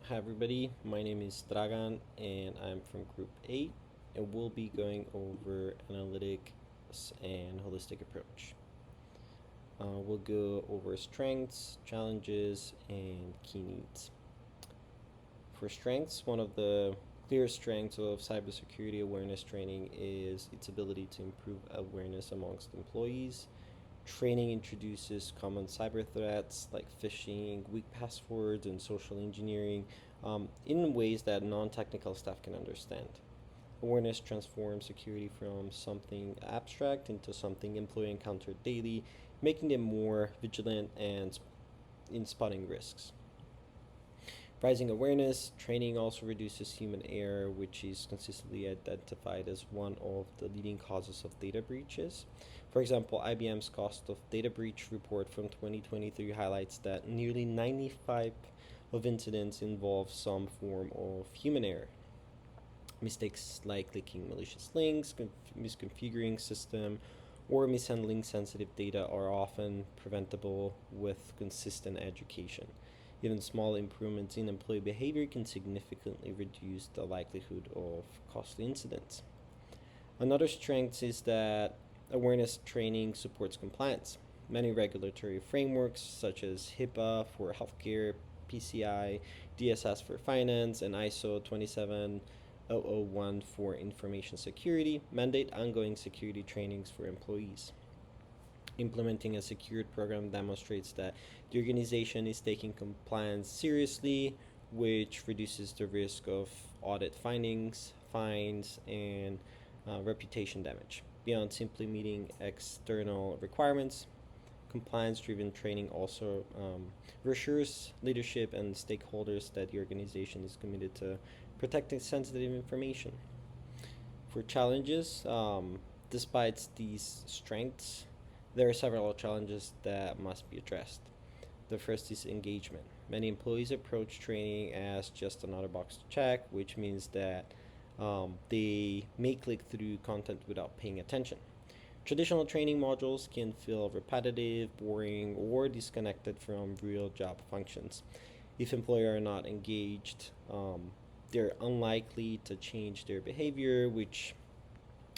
Hi everybody, my name is Dragan and I'm from Group 8 and we'll be going over analytics and holistic approach. We'll go over strengths, challenges, and key needs. For strengths, one of the clear strengths of cybersecurity awareness training is its ability to improve awareness amongst employees. Training introduces common cyber threats like phishing, weak passwords, and social engineering in ways that non technical staff can understand. Awareness transforms security from something abstract into something employees encounter daily, making them more vigilant and in spotting risks. Rising awareness training also reduces human error, which is consistently identified as one of the leading causes of data breaches. For example, IBM's cost of data breach report from 2023 highlights that nearly 95 of incidents involve some form of human error. Mistakes like clicking malicious links, misconfiguring system, or mishandling sensitive data are often preventable with consistent education. Even small improvements in employee behavior can significantly reduce the likelihood of costly incidents. Another strength is that awareness training supports compliance. Many regulatory frameworks, such as HIPAA for healthcare, PCI, DSS for finance, and ISO 27001 for information security, mandate ongoing security trainings for employees. Implementing a secured program demonstrates that the organization is taking compliance seriously, which reduces the risk of audit findings, fines, and reputation damage. Beyond simply meeting external requirements, compliance driven training also reassures leadership and stakeholders that the organization is committed to protecting sensitive information. For challenges, despite these strengths, there are several challenges that must be addressed. The first is engagement. Many employees approach training as just another box to check, which means that they may click through content without paying attention. Traditional training modules can feel repetitive, boring, or disconnected from real job functions. If employees are not engaged, they're unlikely to change their behavior, which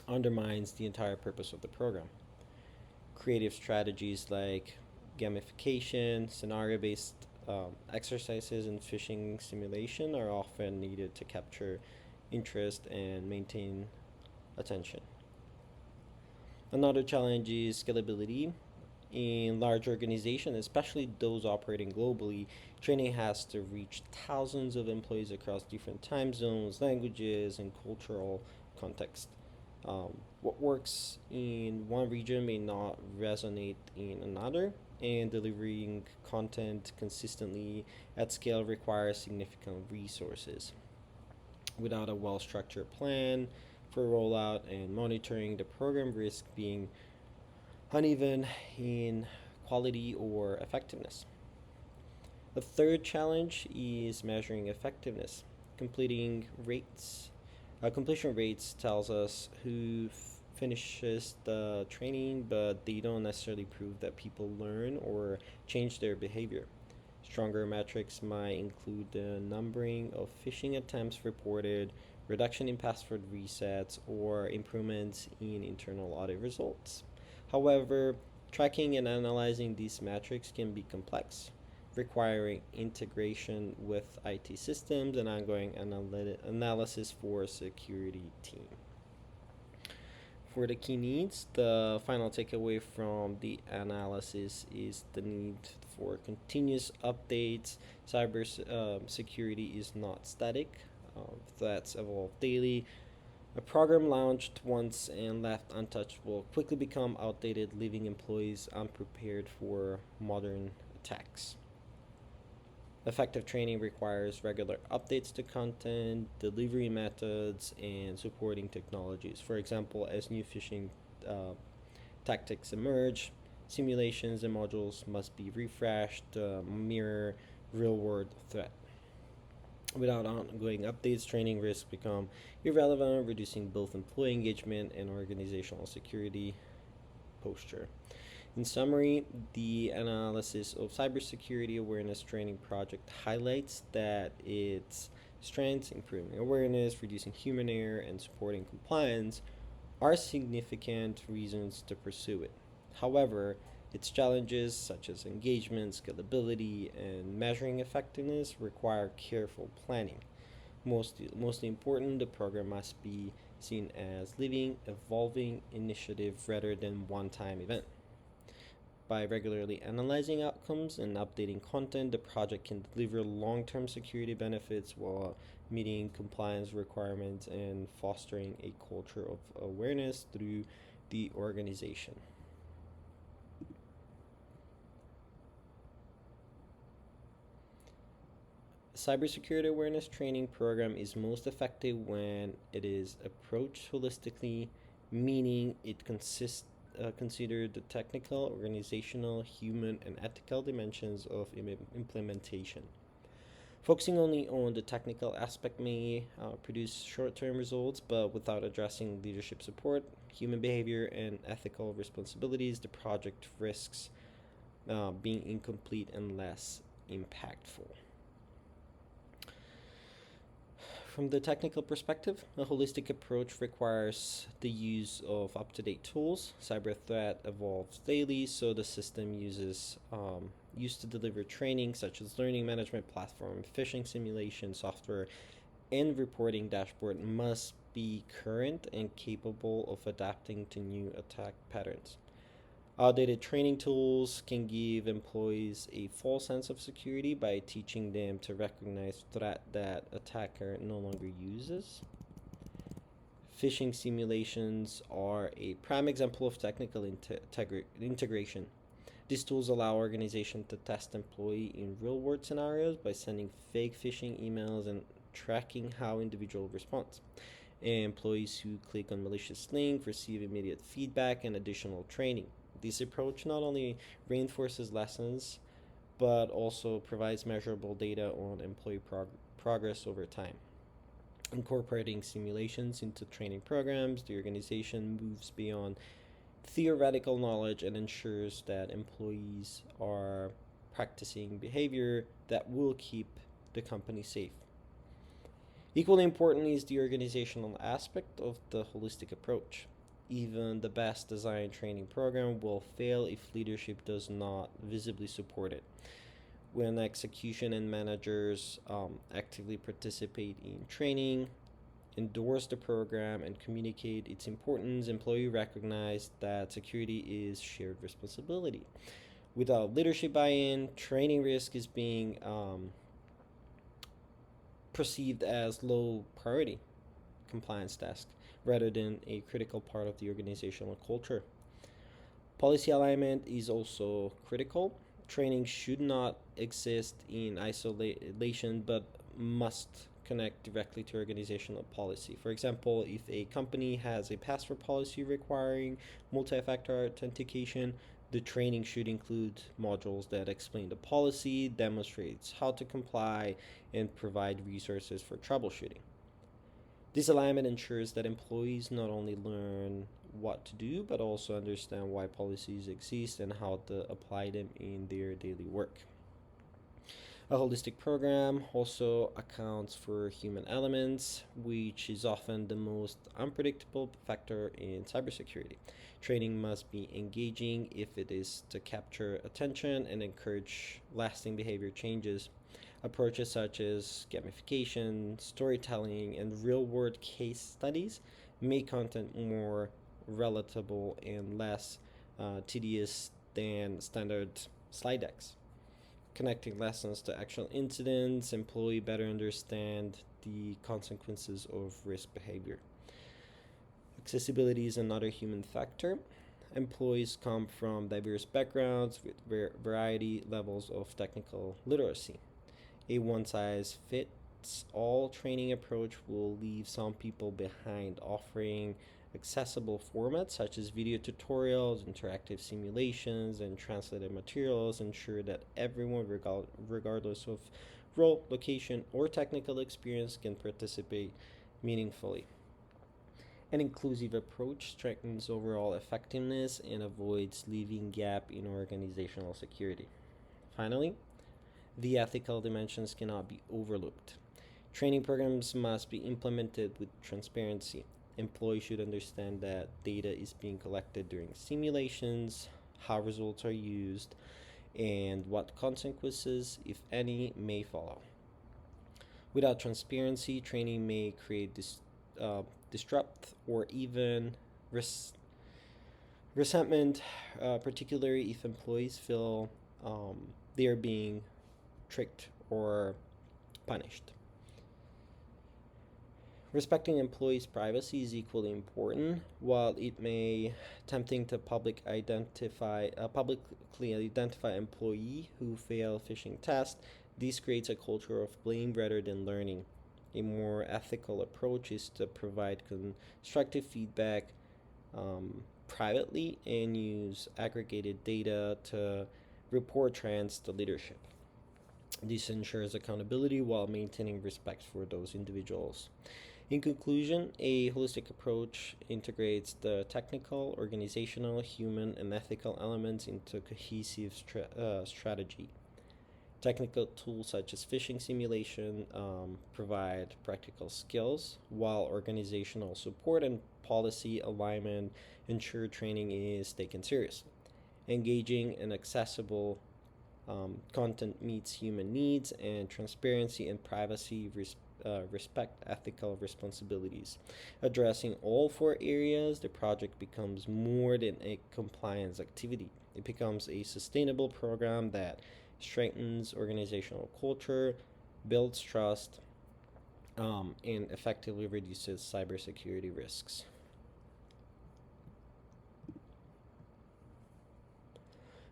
undermines the entire purpose of the program. Creative strategies like gamification, scenario based exercises, and phishing simulation are often needed to capture interest and maintain attention. Another challenge is scalability. In large organizations, especially those operating globally, training has to reach thousands of employees across different time zones, languages, and cultural contexts. What works in one region may not resonate in another, and delivering content consistently at scale requires significant resources. Without a well structured plan for rollout and monitoring, the program risks being uneven in quality or effectiveness. The third challenge is measuring effectiveness. Completing rates, completion rates tells us who finishes the training, but they don't necessarily prove that people learn or change their behavior. Stronger metrics might include the numbering of phishing attempts reported, reduction in password resets, or improvements in internal audit results. However, tracking and analyzing these metrics can be complex, requiring integration with IT systems and ongoing analysis for security team. For the key needs, the final takeaway from the analysis is the need for continuous updates. Cyber security is not static. Threats evolve daily. A program launched once and left untouched will quickly become outdated, leaving employees unprepared for modern attacks. Effective training requires regular updates to content, delivery methods, and supporting technologies. For example, as new phishing tactics emerge, simulations and modules must be refreshed to mirror real world threat. Without ongoing updates, training risks become irrelevant, reducing both employee engagement and organizational security posture. In summary, the analysis of cybersecurity awareness training project highlights that its strengths, improving awareness, reducing human error, and supporting compliance, are significant reasons to pursue it. However, its challenges, such as engagement, scalability, and measuring effectiveness, require careful planning. Mostly important, the program must be seen as living, evolving initiative rather than one-time event. By regularly analyzing outcomes and updating content, the project can deliver long-term security benefits while meeting compliance requirements and fostering a culture of awareness through the organization. Cybersecurity awareness training program is most effective when it is approached holistically, meaning it considered the technical, organizational, human, and ethical dimensions of implementation. Focusing only on the technical aspect may produce short term results, but without addressing leadership support, human behavior, and ethical responsibilities, the project risks being incomplete and less impactful. From the technical perspective, a holistic approach requires the use of up to date tools. Cyber threat evolves daily, so the system used to deliver training such as learning management platform, phishing simulation software, and reporting dashboard must be current and capable of adapting to new attack patterns. Outdated training tools can give employees a false sense of security by teaching them to recognize threat that attacker no longer uses. Phishing simulations are a prime example of technical integration. These tools allow organizations to test employee in real-world scenarios by sending fake phishing emails and tracking how individual responds. Employees who click on malicious link receive immediate feedback and additional training. This approach not only reinforces lessons, but also provides measurable data on employee progress over time. Incorporating simulations into training programs, the organization moves beyond theoretical knowledge and ensures that employees are practicing behavior that will keep the company safe. Equally important is the organizational aspect of the holistic approach. Even the best designed training program will fail if leadership does not visibly support it. When execution and managers actively participate in training, endorse the program, and communicate its importance, employees recognize that security is shared responsibility. Without leadership buy-in, training risk is being perceived as low priority compliance task rather than a critical part of the organizational culture. Policy alignment is also critical. Training should not exist in isolation but must connect directly to organizational policy. For example, if a company has a password policy requiring multi-factor authentication, the training should include modules that explain the policy, demonstrates how to comply, and provide resources for troubleshooting. This alignment ensures that employees not only learn what to do, but also understand why policies exist and how to apply them in their daily work. A holistic program also accounts for human elements, which is often the most unpredictable factor in cybersecurity. Training must be engaging if it is to capture attention and encourage lasting behavior changes. Approaches such as gamification, storytelling, and real world case studies make content more relatable and less tedious than standard slide decks. Connecting lessons to actual incidents, employees better understand the consequences of risk behavior. Accessibility is another human factor. Employees come from diverse backgrounds with variety levels of technical literacy. A one size fits all training approach will leave some people behind. Offering accessible formats such as video tutorials, interactive simulations, and translated materials ensure that everyone, regardless of role, location, or technical experience, can participate meaningfully. An inclusive approach strengthens overall effectiveness and avoids leaving gap in organizational security. Finally, the ethical dimensions cannot be overlooked. Training programs must be implemented with transparency. Employees should understand that data is being collected during simulations, how results are used, and what consequences, if any, may follow. Without transparency, training may create disrupt or even res- resentment, particularly if employees feel they are being tricked or punished. Respecting employees' privacy is equally important. While it may tempting to publicly identify employee who fail phishing tests, this creates a culture of blame rather than learning. A more ethical approach is to provide constructive feedback privately and use aggregated data to report trends to leadership. This ensures accountability while maintaining respect for those individuals. In conclusion, a holistic approach integrates the technical, organizational, human, and ethical elements into a cohesive strategy. Technical tools such as phishing simulation provide practical skills, while organizational support and policy alignment ensure training is taken seriously. Engaging and accessible content meets human needs, and transparency and privacy respect ethical responsibilities. Addressing all four areas, the project becomes more than a compliance activity. It becomes a sustainable program that strengthens organizational culture, builds trust, and effectively reduces cybersecurity risks.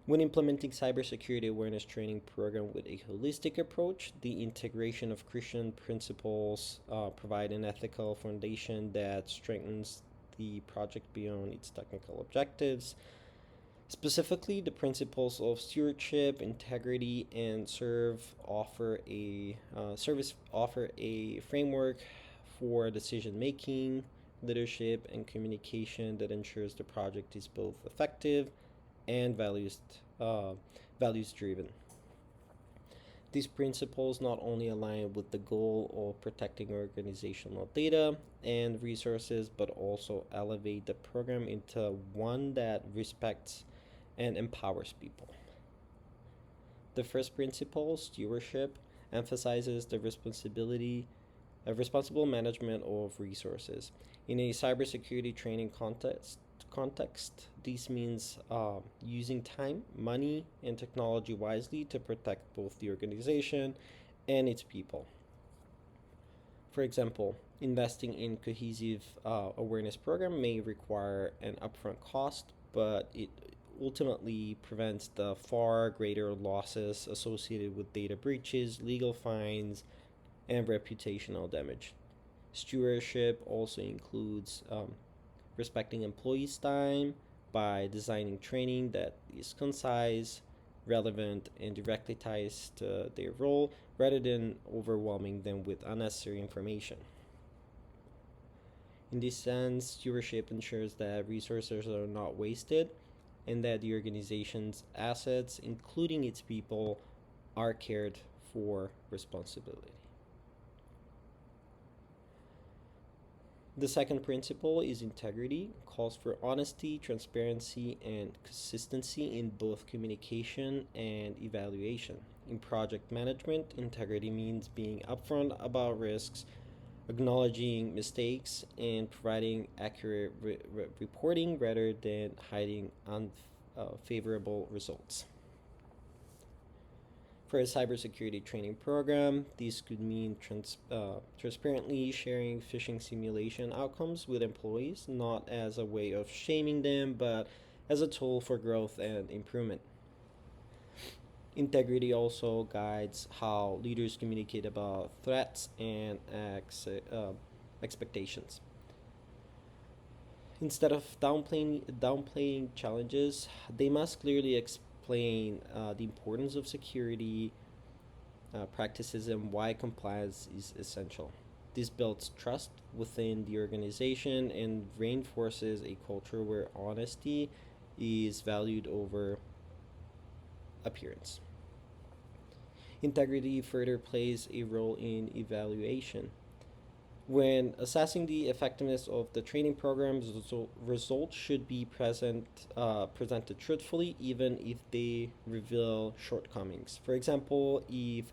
When implementing cybersecurity awareness training program with a holistic approach, the integration of Christian principles provide an ethical foundation that strengthens the project beyond its technical objectives. Specifically, the principles of stewardship, integrity, and service offer a framework for decision making, leadership, and communication that ensures the project is both effective and values driven. These principles not only align with the goal of protecting organizational data and resources, but also elevate the program into one that respects and empowers people. The first principle, stewardship, emphasizes the responsible management of resources. In a cybersecurity training context, this means using time, money, and technology wisely to protect both the organization and its people. For example, investing in cohesive awareness program may require an upfront cost, but it ultimately prevents the far greater losses associated with data breaches, legal fines, and reputational damage. Stewardship also includes respecting employees' time by designing training that is concise, relevant, and directly ties to their role rather than overwhelming them with unnecessary information. In this sense, stewardship ensures that resources are not wasted and that the organization's assets, including its people, are cared for responsibility. The second principle is integrity, calls for honesty, transparency, and consistency in both communication and evaluation. In project management, integrity means being upfront about risks, acknowledging mistakes, and providing accurate reporting rather than hiding unfavorable results. For a cybersecurity training program, this could mean transparently sharing phishing simulation outcomes with employees, not as a way of shaming them, but as a tool for growth and improvement. Integrity also guides how leaders communicate about threats and expectations. Instead of downplaying challenges, they must clearly explain the importance of security practices and why compliance is essential. This builds trust within the organization and reinforces a culture where honesty is valued over appearance. Integrity further plays a role in evaluation. When assessing the effectiveness of the training programs, results should be presented truthfully, even if they reveal shortcomings. For example, if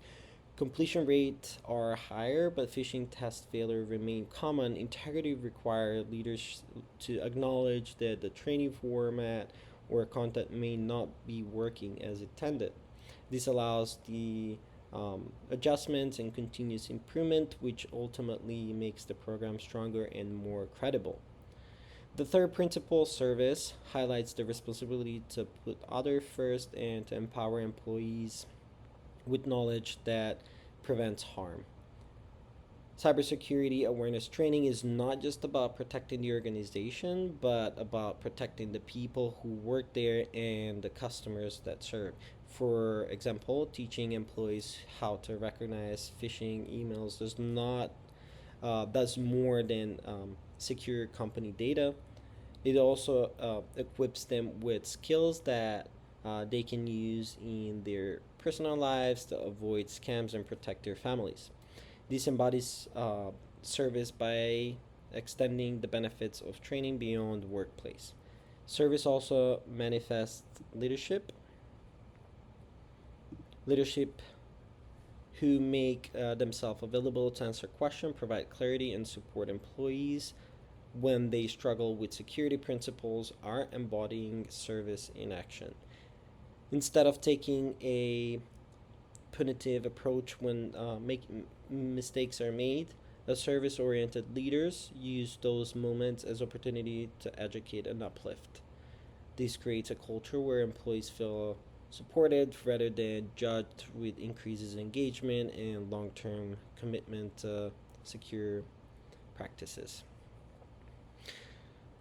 completion rates are higher but phishing test failure remain common, integrity requires leaders to acknowledge that the training format or content may not be working as intended. This allows the adjustments and continuous improvement, which ultimately makes the program stronger and more credible. The third principle, service, highlights the responsibility to put others first and to empower employees with knowledge that prevents harm. Cybersecurity awareness training is not just about protecting the organization, but about protecting the people who work there and the customers that serve. For example, teaching employees how to recognize phishing emails does more than secure company data. It also equips them with skills that they can use in their personal lives to avoid scams and protect their families. This embodies service by extending the benefits of training beyond the workplace. Service also manifests leadership who make themselves available to answer questions, provide clarity, and support employees when they struggle with security principles are embodying service in action. Instead of taking a punitive approach when mistakes are made, the service-oriented leaders use those moments as opportunity to educate and uplift. This creates a culture where employees feel supported rather than judged, with increases in engagement and long-term commitment to secure practices.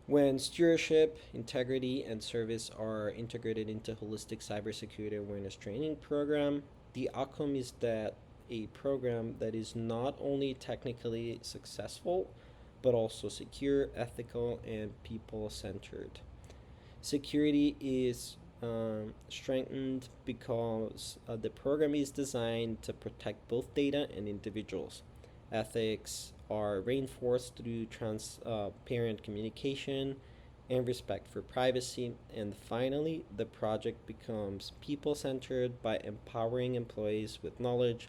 When stewardship, integrity, and service are integrated into holistic cybersecurity awareness training program, the outcome is that a program that is not only technically successful, but also secure, ethical, and people-centered. Security is strengthened because the program is designed to protect both data and individuals. Ethics are reinforced through transparent communication and respect for privacy. And finally, the project becomes people centered by empowering employees with knowledge,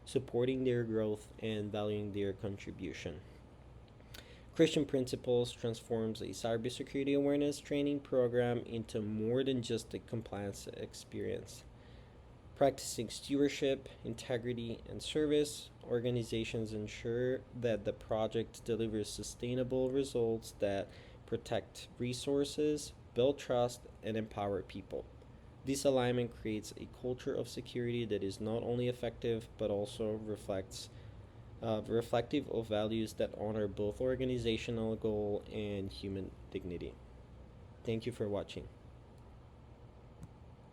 supporting their growth, and valuing their contribution. Christian Principles transforms a cybersecurity awareness training program into more than just a compliance experience. Practicing stewardship, integrity, and service, organizations ensure that the project delivers sustainable results that protect resources, build trust, and empower people. This alignment creates a culture of security that is not only effective but also reflective of values that honor both organizational goal and human dignity. Thank you for watching.